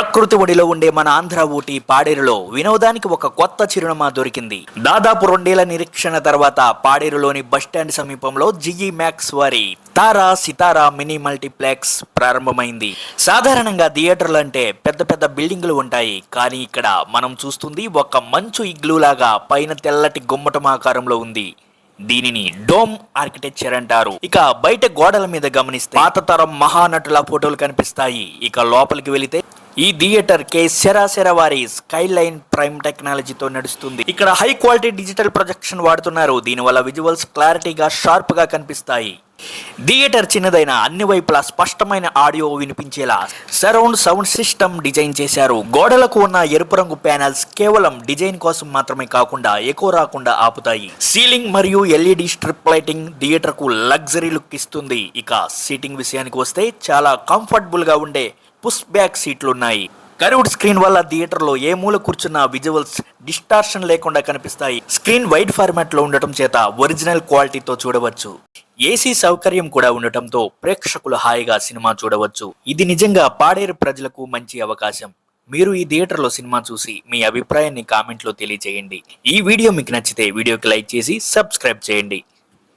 ప్రకృతి ఒడిలో ఉండే మన ఆంధ్ర ఊటీ పాడేరులో వినోదానికి ఒక కొత్త చిరునామా దొరికింది. దాదాపు 2 ఏళ్ల నిరీక్షణ తర్వాత పాడేరులోని బస్టాండ్ సమీపంలో జిఈ మ్యాక్స్ వారి తారా సితారా మినీ మల్టీప్లెక్స్ ప్రారంభమైంది. సాధారణంగా థియేటర్లు అంటే పెద్ద పెద్ద బిల్డింగులు ఉంటాయి, కానీ ఇక్కడ మనం చూస్తుంది ఒక మంచు ఇగ్లూ లాగా పైన తెల్లటి గుమ్మటం ఆకారంలో ఉంది. దీనిని డోమ్ ఆర్కిటెక్చర్ అంటారు. ఇక బయట గోడల మీద గమనిస్తే పాత తరం మహానటుల ఫోటోలు కనిపిస్తాయి. ఇక లోపలికి వెళితే ఈ థియేటర్ కే సెరాసెర వారి స్కై లైన్ ప్రైమ్ టెక్నాలజీతో నడుస్తుంది. ఇక్కడ హై క్వాలిటీ డిజిటల్ ప్రొజెక్షన్ వాడుతున్నారు. దీనివల్ల విజువల్స్ క్లారిటీగా షార్ప్ గా కనిపిస్తాయి. థియేటర్ చిన్నదైన అన్ని వైపులా స్పష్టమైన ఆడియో వినిపించేలా సరౌండ్ సౌండ్ సిస్టమ్ డిజైన్ చేశారు. గోడలకు ఉన్న ఎరుపు రంగు ప్యానెల్స్ కేవలం డిజైన్ కోసం మాత్రమే కాకుండా ఎక్కువ రాకుండా ఆపుతాయి. సీలింగ్ మరియు ఎల్ఈడి స్ట్రిప్ లైటింగ్ థియేటర్ కు లగ్జరీ లుక్ ఇస్తుంది. ఇక సీటింగ్ విషయానికి వస్తే చాలా కంఫర్టబుల్ గా ఉండే పుష్ బ్యాక్ సీట్లున్నాయి. కర్వ్డ్ స్క్రీన్ వల్ల థియేటర్ లో ఏ మూల కూర్చున్న విజువల్స్ డిస్టార్షన్ లేకుండా కనిపిస్తాయి. స్క్రీన్ వైడ్ ఫార్మాట్ లో ఉండటం చేత ఒరిజినల్ క్వాలిటీతో చూడవచ్చు. ఏసీ సౌకర్యం కూడా ఉండటంతో ప్రేక్షకులు హాయిగా సినిమా చూడవచ్చు. ఇది నిజంగా పాడేరు ప్రజలకు మంచి అవకాశం. మీరు ఈ థియేటర్లో సినిమా చూసి మీ అభిప్రాయాన్ని కామెంట్లో తెలియజేయండి. ఈ వీడియో మీకు నచ్చితే వీడియోకి లైక్ చేసి సబ్స్క్రైబ్ చేయండి.